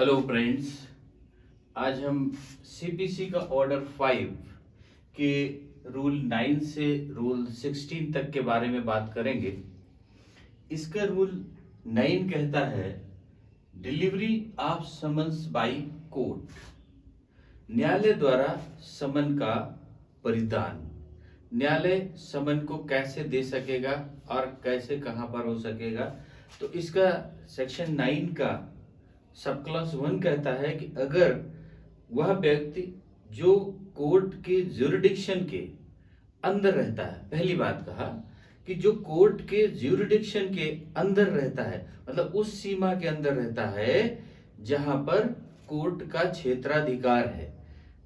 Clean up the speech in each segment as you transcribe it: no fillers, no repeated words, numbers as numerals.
Hello friends, आज हम CPC का ऑर्डर 5 के रूल 9 से रूल 16 तक के बारे में बात करेंगे। इसका रूल 9 कहता है delivery of summons by court, न्यायालय द्वारा समन का परिधान। न्यायालय समन को कैसे दे सकेगा और कैसे कहां पर हो सकेगा, तो इसका सेक्शन 9 का सब क्लास 1 कहता है कि अगर वह व्यक्ति जो कोर्ट के ज्यूरिडिक्शन के अंदर रहता है, पहली बात कहा कि जो कोर्ट के ज्यूरिडिक्शन के अंदर रहता है, मतलब उस सीमा के अंदर रहता है जहां पर कोर्ट का क्षेत्राधिकार है,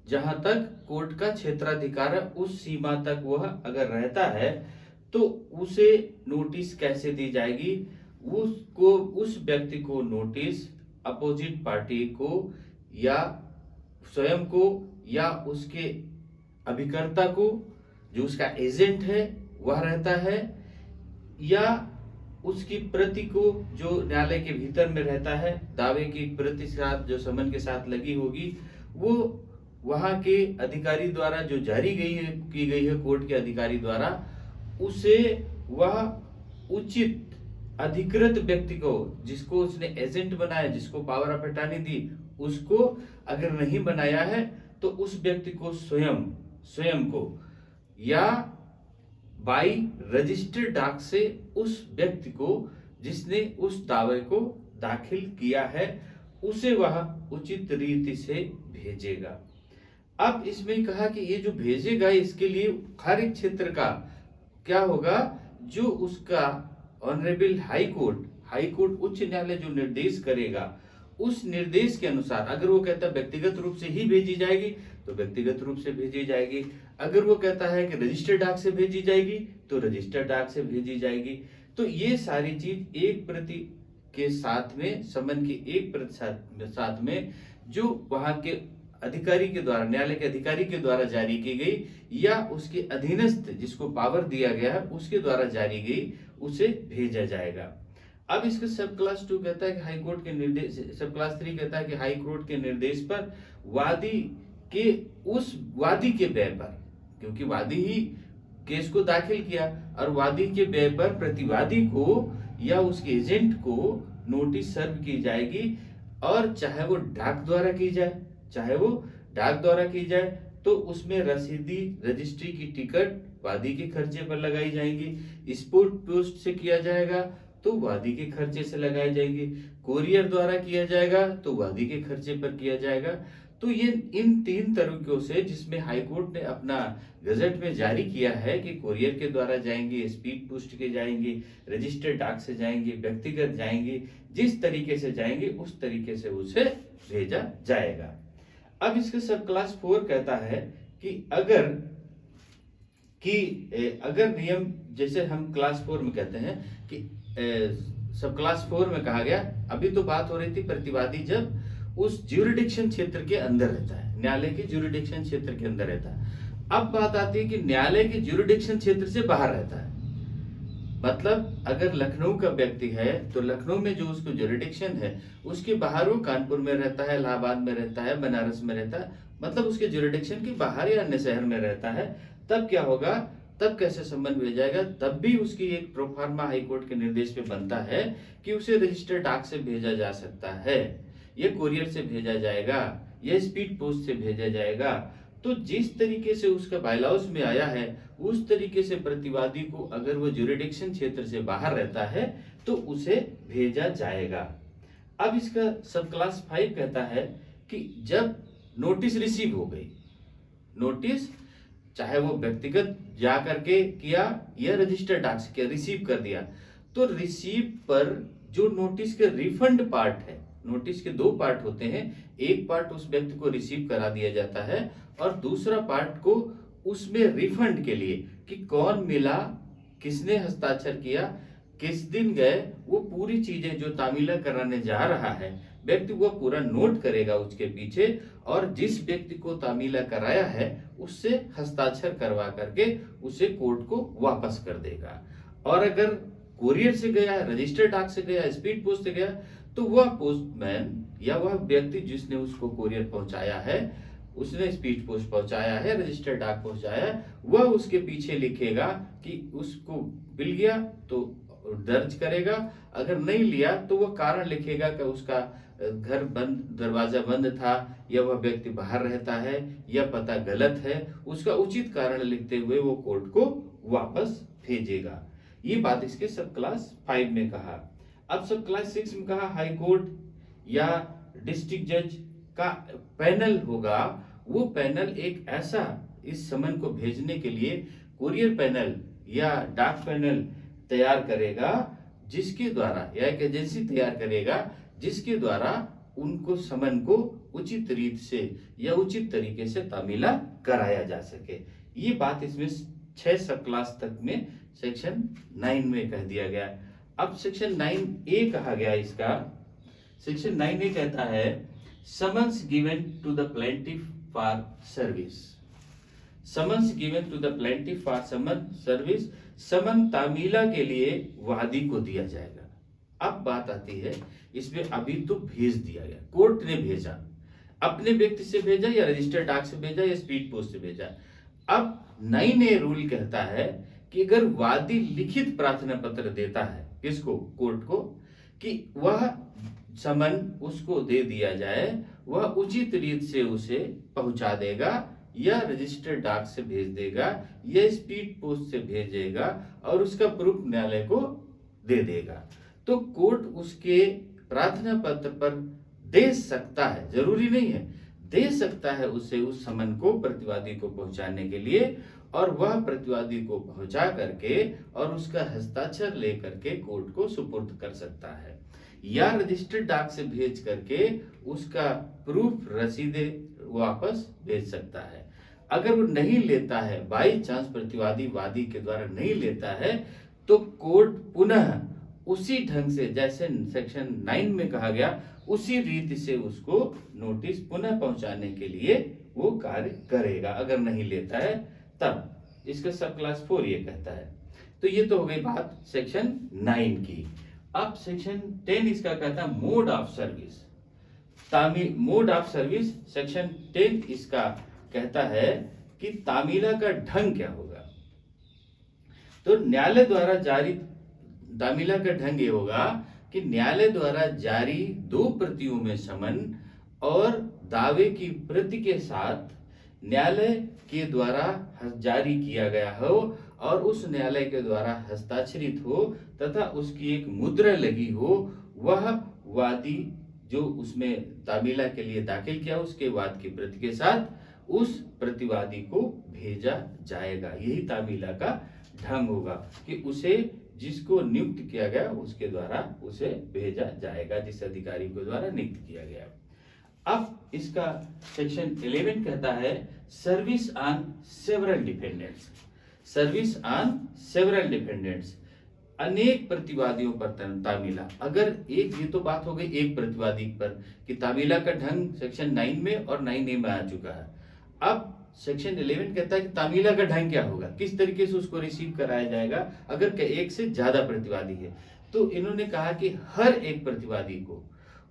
जहां तक कोर्ट का क्षेत्राधिकार है उस सीमा तक वह अगर रहता है तो उसे नोटिस कैसे दी जाएगी। उसको, उस व्यक्ति को नोटिस अपोजिट पार्टी को या स्वयं को या उसके अभिकर्ता को, जो उसका एजेंट है वह रहता है, या उसकी प्रति को जो न्यायालय के भीतर में रहता है, दावे की प्रति साथ जो समन के साथ लगी होगी, वो वहां के अधिकारी द्वारा जो जारी की गई है कोर्ट के अधिकारी द्वारा, उसे वह उचित अधिकृत व्यक्ति को, जिसको उसने एजेंट बनाया, जिसको पावर ऑफ अटॉर्नी दी, उसको अगर नहीं बनाया है तो उस व्यक्ति को स्वयं को या बाई रजिस्टर्ड डाक से उस व्यक्ति को जिसने उस दावे को दाखिल किया है उसे वह उचित रीति से भेजेगा। अब इसमें कहा कि ये जो भेजेगा इसके लिए हर एक क्षेत्र का क्या होगा, जो उसका ऑनरेबल हाई कोर्ट उच्च न्यायालय जो निर्देश करेगा उस निर्देश के अनुसार, अगर वो कहता है व्यक्तिगत रूप से ही भेजी जाएगी तो व्यक्तिगत रूप से भेजी जाएगी, अगर वो कहता है कि रजिस्टर्ड डाक से भेजी जाएगी तो रजिस्टर्ड डाक से भेजी जाएगी। तो ये सारी चीज एक प्रति के साथ में, समन की एक प्रति साथ में जो वहां के अधिकारी के द्वारा, न्यायालय के अधिकारी के द्वारा जारी की गई या उसके अधीनस्थ जिसको पावर दिया गया है उसके द्वारा जारी गई, उसे भेजा जाएगा। अब इसका सब क्लास 2 कहता है कि हाई कोर्ट के निर्देश, सब क्लास 3 कहता है कि हाई कोर्ट के निर्देश पर वादी के व्यय पर, क्योंकि वादी ही केस को दाखिल किया, और वादी के व्यय पर प्रतिवादी को या उसके एजेंट को नोटिस सर्व की जाएगी, और चाहे वो डाक द्वारा की जाए तो उसमें रसीदी रजिस्ट्री की टिकट वादी के खर्चे पर लगाई जाएंगी, स्पीड पोस्ट से किया जाएगा तो वादी के खर्चे से लगाई जाएंगी, कोरियर द्वारा किया जाएगा तो वादी के खर्चे पर किया जाएगा। तो ये इन 3 तरीकों से, जिसमें हाईकोर्ट ने अपना गजट में जारी किया है कि कोरियर के द्वारा जाएंगे, स्पीड पोस्ट के जाएंगे, रजिस्टर्ड डाक से जाएंगे, व्यक्तिगत जाएंगे, जिस तरीके से जाएंगे उस तरीके से उसे भेजा जाएगा। अब इसके सब क्लास 4 कहता है कि अगर नियम, जैसे हम क्लास 4 में कहते हैं कि सब क्लास 4 में कहा गया, अभी तो बात हो रही थी प्रतिवादी जब उस ज्यूरिडिक्शन क्षेत्र के अंदर रहता है, न्यायालय के ज्यूरिडिक्शन क्षेत्र के अंदर रहता है। अब बात आती है कि न्यायालय के ज्यूरिडिक्शन क्षेत्र से बाहर रहता है, मतलब अगर लखनऊ का व्यक्ति है तो लखनऊ में जो उसको ज्यूरिडिक्शन है उसके बाहर वो कानपुर में रहता है, इलाहाबाद में रहता है, बनारस में रहता है, मतलब उसके ज्यूरिडिक्शन के बाहर या अन्य शहर में रहता है, तब क्या होगा, तब कैसे संबंध भेजाएगा, तब भी उसकी एक प्रोफार्मा हाईकोर्ट के निर्देश पे बनता है कि उसे रजिस्टर्ड डाक से भेजा जा सकता है, या कोरियर से भेजा जाएगा, या स्पीड पोस्ट से भेजा जाएगा। तो जिस तरीके से उसका बायलॉज में आया है उस तरीके से प्रतिवादी को, अगर वो ज्यूरिडिक्शन क्षेत्र से बाहर रहता है तो उसे भेजा जाएगा। अब इसका सब क्लास 5 कहता है कि जब नोटिस रिसीव हो गई, नोटिस चाहे वो व्यक्तिगत जा करके किया या रजिस्टर्ड डाक से किया, रिसीव कर दिया, तो रिसीव पर जो नोटिस के रिफंड पार्ट है, नोटिस के 2 पार्ट होते हैं, एक पार्ट उस व्यक्ति को रिसीव करा दिया जाता है और दूसरा पार्ट को उसमें रिफंड के लिए कि कौन मिला, किसने हस्ताक्षर किया, किस दिन गए, वो पूरी चीजें जो तामीला कराने जा रहा है व्यक्ति वो पूरा नोट करेगा उसके पीछे, और जिस व्यक्ति को तामीला कराया है उससे हस्ताक्षर करवा करके उसे कोर्ट को वापस कर देगा। और अगर कोरियर से गया, रजिस्टर्ड डाक से गया, स्पीड पोस्ट से गया, तो वह पोस्टमैन या वह व्यक्ति जिसने उसको कोरियर पहुंचाया है, उसने स्पीड पोस्ट पहुंचाया है, रजिस्टर्ड डाक पहुंचाया है, वह उसके पीछे लिखेगा कि उसको मिल गया तो दर्ज करेगा, अगर नहीं लिया तो वह कारण लिखेगा कि उसका घर बंद, दरवाजा बंद था, या वह व्यक्ति बाहर रहता है, या पता गलत है, उसका उचित कारण लिखते हुए वो कोर्ट को वापस भेजेगा। ये बात इसके सब क्लास 5 में कहा। अब सब क्लास 6 में कहा हाई कोर्ट या डिस्ट्रिक्ट जज का पैनल होगा। वो पैनल एक ऐसा इस समन को भेजने के लिए कुरियर पैनल या डाक पैनल तैयार करेगा, जिसके द्वारा, या एक एजेंसी तैयार करेगा जिसके द्वारा उनको समन को उचित रीत से या उचित तरीके से तामीला कराया जा सके। ये बात इसमें 6 सब क्लास तक में सेक्शन 9 में कह दिया गया। अब सेक्शन 9A कहा गया इसका। सेक्शन 9A कहता है summons given to the plaintiff for service. Summons given to the plaintiff for summon service, summon तामीला के लिए वादी को दिया जाएगा। अब बात आती है इसमें, अभी तो भेज दिया गया, कोर्ट ने भेजा, अपने व्यक्ति से भेजा या रजिस्टर्ड डाक से भेजा या स्पीड पोस्ट से भेजा। अब 9A रूल कहता है कि अगर वादी लिखित प्रार्थना पत्र देता है किसको, कोर्ट को, कि वह समन उसको दे दिया जाए, वह उचित रीत से उसे पहुंचा देगा या रजिस्टर्ड डाक से भेज देगा या स्पीड पोस्ट से भेजेगा और उसका प्रूफ न्यायालय को दे देगा, तो कोर्ट उसके प्रार्थना पत्र पर दे सकता है, जरूरी नहीं है, दे सकता है उसे उस समन को प्रतिवादी को पहुंचाने के लिए, और वह प्रतिवादी को पहुंचा करके और उसका हस्ताक्षर लेकर के कोर्ट को सुपुर्द कर सकता है, या रजिस्टर्ड डाक से भेज करके उसका प्रूफ रसीदे वापस भेज सकता है। अगर वो नहीं लेता है, बाई चांस प्रतिवादी वादी के द्वारा नहीं लेता है, तो कोर्ट पुनः उसी ढंग से जैसे सेक्शन 9 में कहा गया उसी रीति से उसको नोटिस पुनः पहुंचाने के लिए वो कार्य करेगा, अगर नहीं लेता है तब। इसका सब क्लास 4 ये कहता है। तो ये तो हो गई बात सेक्शन 9 की। अब सेक्शन 10 इसका कहता है mode of service. Mode of service section 10 इसका कहता है कि तामीला का ढंग क्या होगा। तो न्यायालय द्वारा जारी तामीला का ढंग ये होगा कि न्यायालय द्वारा जारी 2 प्रतियों में समन और दावे की प्रति के साथ न्यायालय के द्वारा जारी किया गया हो और उस न्यायालय के द्वारा हस्ताक्षरित हो तथा उसकी एक मुद्रा लगी हो, वह वादी जो उसमें तामीला के लिए दाखिल किया उसके वाद की प्रति के साथ उस प्रतिवादी को भेजा जाएगा। यही तामीला का ढंग होगा कि उसे जिसको नियुक्त किया गया उसके द्वारा उसे भेजा जाएगा, जिस अधिकारी के द्वारा नियुक्त किया गया। अब इसका सेक्शन 11 कहता है service on several dependents. Service on several dependents, अनेक प्रतिवादियों पर तामीला। अगर एक, ये तो बात हो गई एक प्रतिवादी पर कि तामीला का ढंग सेक्शन 9 में और 9A में आ चुका है। अब सेक्शन 11 कहता है कि तामीला का ढंग क्या होगा, किस तरीके से उसको रिसीव कराया जाएगा अगर एक से ज्यादा प्रतिवादी है। तो इन्होंने कहा कि हर एक प्रतिवादी को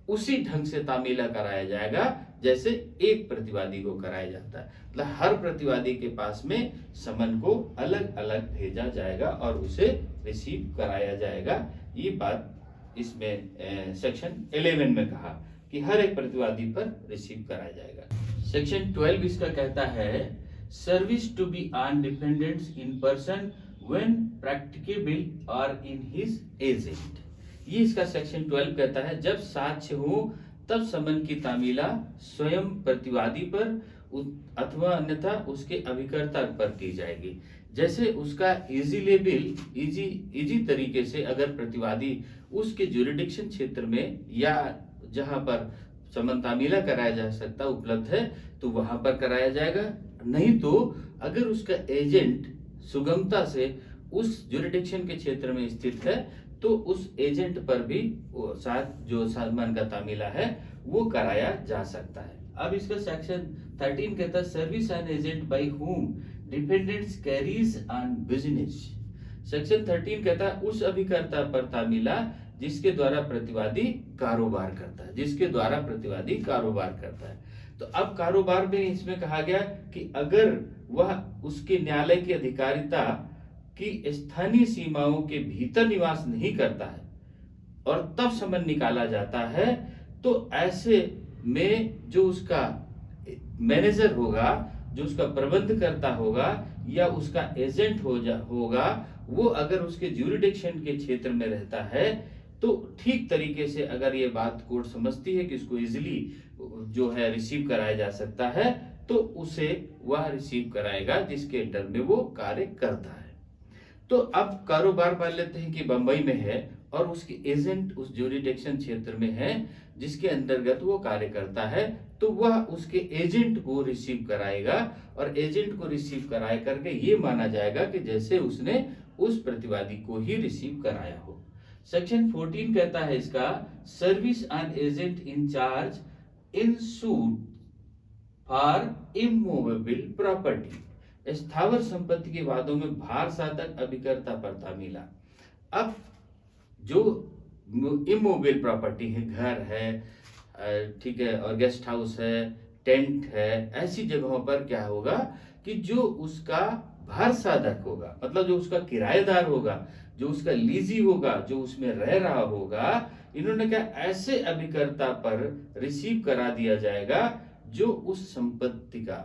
उसी ढंग से तामीला कराया जाएगा जैसे एक प्रतिवादी को कराया जाता है। मतलब हर प्रतिवादी के पास में समन को अलग अलग भेजा जाएगा और उसे रिसीव कराया जाएगा। ये बात इसमें सेक्शन 11 में कहा कि हर एक प्रतिवादी पर रिसीव कराया जाएगा। सेक्शन 12 इसका कहता है service to be on dependents in person when practicable और इन हिज एजेंट। ये इसका सेक्शन 12 कहता है जब साक्ष्य हो तब समन की तामीला स्वयं प्रतिवादी पर अथवा अन्यथा उसके अभिकर्ता पर की जाएगी। जैसे उसका इजी तरीके से अगर प्रतिवादी उसके ज्यूरिडिक्शन क्षेत्र में या जहां पर समन तामीला कराया जा सकता उपलब्ध है तो वहां पर कराया जाएगा। नहीं तो अगर उसका एजेंट सुगमता से उस ज्यूरिडिक्शन के क्षेत्र में स्थित है तो उस एजेंट पर भी साथ जो समन का तामीला है वो कराया जा सकता है। अब इसका सेक्शन 13 कहता है service an agent by whom dependents carries on business. Section 13 कहता है उस अभिकर्ता पर तामीला जिसके द्वारा प्रतिवादी कारोबार करता है, जिसके द्वारा प्रतिवादी कारोबार करता है। तो अब कारोबार में इसमें कहा गया कि अगर वह उसके न्यायालय की अधिकारिता की स्थानीय सीमाओं के भीतर निवास नहीं करता है और तब समन निकाला जाता है, तो ऐसे में जो उसका मैनेजर होगा, जो उसका प्रबंधकर्ता होगा या उसका एजेंट होगा, वो अगर उसके ज्यूरिडिक्शन के क्षेत्र में रहता है, तो ठीक तरीके से अगर ये बात कोर्ट समझती है कि इसको इजिली जो है रिसीव कराया जा सकता है, तो उसे वह रिसीव कराएगा जिसके अंडर में वो कार्य करता है। तो अब कारोबार मान लेते हैं कि बंबई में है और उसके एजेंट उस ज्यूरिडिक्शन क्षेत्र में है जिसके अंतर्गत वो कार्य करता है, तो वह उसके एजेंट को रिसीव कराएगा और एजेंट को रिसीव कराए करके ये माना जाएगा कि जैसे उसने उस प्रतिवादी को ही रिसीव कराया हो। सेक्शन 14 कहता है इसका, service an agent in charge in suit for immovable property, स्थावर संपत्ति के वादों में भार साधक अभिकर्ता पर तामीला। अब जो इमोबाइल प्रॉपर्टी है, घर है, ठीक है, और गेस्ट हाउस है, टेंट है, ऐसी जगहों पर क्या होगा कि जो उसका भार साधक होगा, मतलब जो उसका किराएदार होगा, जो उसका लीजी होगा, जो उसमें रह रहा होगा, इन्होंने क्या ऐसे अभिकर्ता पर रिसीव करा दिया जाएगा जो उस संपत्ति का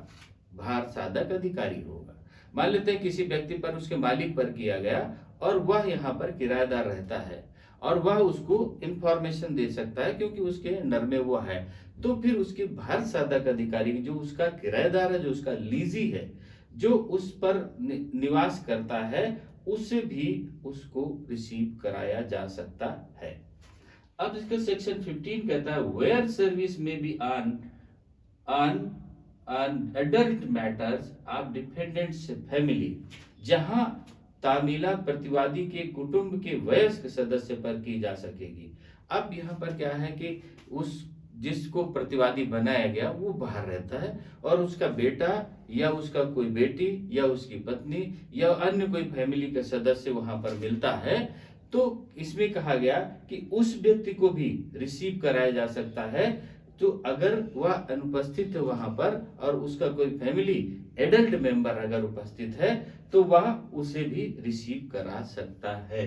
भार साधक अधिकारी होगा। मान लेते हैं किसी व्यक्ति पर उसके मालिक पर किया गया और वह यहाँ पर किराएदार रहता है और वह उसको इंफॉर्मेशन दे सकता है क्योंकि उसके अंडर में वो है, तो फिर उसके भार साधक अधिकारी जो उसका किराएदार है, जो उसका लीजी है, जो उस पर निवास करता है, उससे भी उसको रिसीव कराया जा सकता है। अब इसका सेक्शन 15 कहता है, वेयर सर्विस में be on adult matters of dependents family, जहां तामीला प्रतिवादी के कुटुंब के वयस्क सदस्य पर की जा सकेगी। अब यहाँ पर क्या है कि उस जिसको प्रतिवादी बनाया गया वो बाहर रहता है और उसका बेटा या उसका कोई बेटी या उसकी पत्नी या अन्य कोई फैमिली का सदस्य वहां पर मिलता है, तो इसमें कहा गया कि उस व्यक्ति को भी रिसीव कराया जा सकता है, तो अगर वह अनुपस्थित है वहां पर और उसका कोई फैमिली एडल्ट मेंबर अगर उपस्थित है, तो वह उसे भी रिसीव करा सकता है।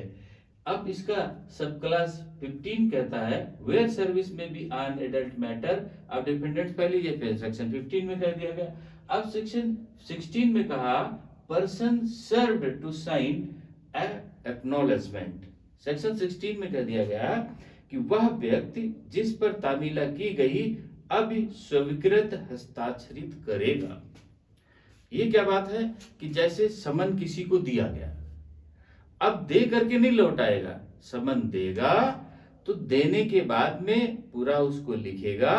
अब इसका सब क्लास 15 कहता है, वेयर सर्विस में be on adult matter of dependent, पहले ये फिर सेक्शन 15 में कह दिया गया। अब सेक्शन 16 में कहा, person served to sign a acknowledgement. Section 16 में कह दिया गया कि वह व्यक्ति जिस पर तामीला की गई अब स्वीकृत हस्ताक्षरित करेगा। ये क्या बात है कि जैसे समन किसी को दिया गया, अब दे करके नहीं लौटाएगा, समन देगा तो देने के बाद में पूरा उसको लिखेगा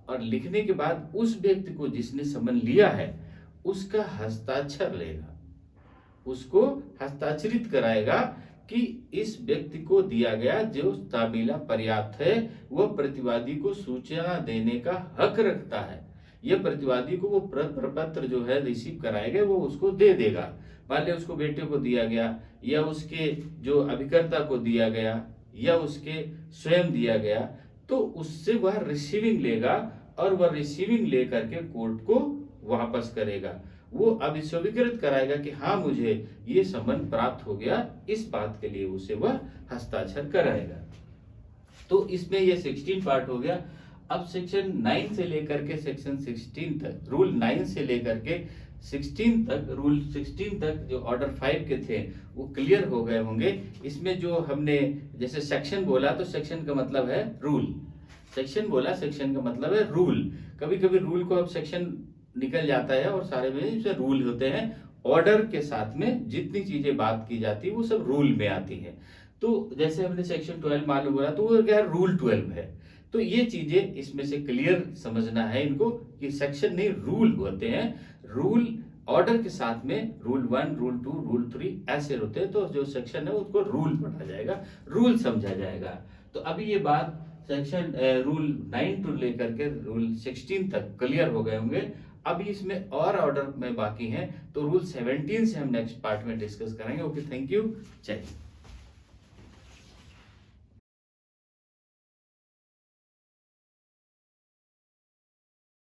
और लिखने के बाद उस व्यक्ति को जिसने समन लिया है उसका हस्ताक्षर लेगा, उसको हस्ताक्षरित कराएगा कि इस व्यक्ति को दिया गया जो तामीला पर्याप्त है, वह प्रतिवादी को सूचना देने का हक रखता है। यह प्रतिवादी को वो प्रपत्र जो है रिसीव कराएगा वो उसको दे देगा। मान लिया उसको बेटे को दिया गया या उसके जो अभिकर्ता को दिया गया या उसके स्वयं दिया गया, तो उससे वह रिसीविंग लेगा और वह रिसीविंग लेकर के कोर्ट को वापस करेगा। वो अब स्वीकृत कराएगा कि हाँ मुझे ये समन प्राप्त हो गया, इस बात के लिए उसे वह हस्ताक्षर कराएगा। तो इसमें ये 16 पार्ट हो गया। अब सेक्शन 9 से लेकर के सेक्शन 16 तक, रूल 9 से लेकर के 16 तक, रूल 16 तक जो ऑर्डर 5 के थे वो क्लियर हो गए होंगे। इसमें जो हमने जैसे सेक्शन बोला तो सेक्शन का मतलब है रूल, सेक्शन बोला सेक्शन का मतलब है रूल। कभी कभी रूल को अब सेक्शन निकल जाता है और सारे में जो रूल होते हैं ऑर्डर के साथ में जितनी चीजें बात की जाती है वो सब रूल में आती है। तो जैसे हमने सेक्शन 12 मालूम बोला तो वो क्या है, रूल 12 है। तो ये चीजें इसमें से क्लियर समझना है इनको कि सेक्शन नहीं रूल होते हैं। रूल ऑर्डर के साथ में रूल 1, रूल 2, रूल 3 ऐसे होते हैं। तो जो सेक्शन है उसको रूल पढ़ा जाएगा, रूल समझा जाएगा। तो अभी ये बात सेक्शन रूल 9 टू लेकर के रूल 16 तक क्लियर हो गए होंगे। अभी इसमें और ऑर्डर में बाकी हैं, तो रूल 17 से हम नेक्स्ट पार्ट में डिस्कस करेंगे। ओके, थैंक यू, जय हिंद।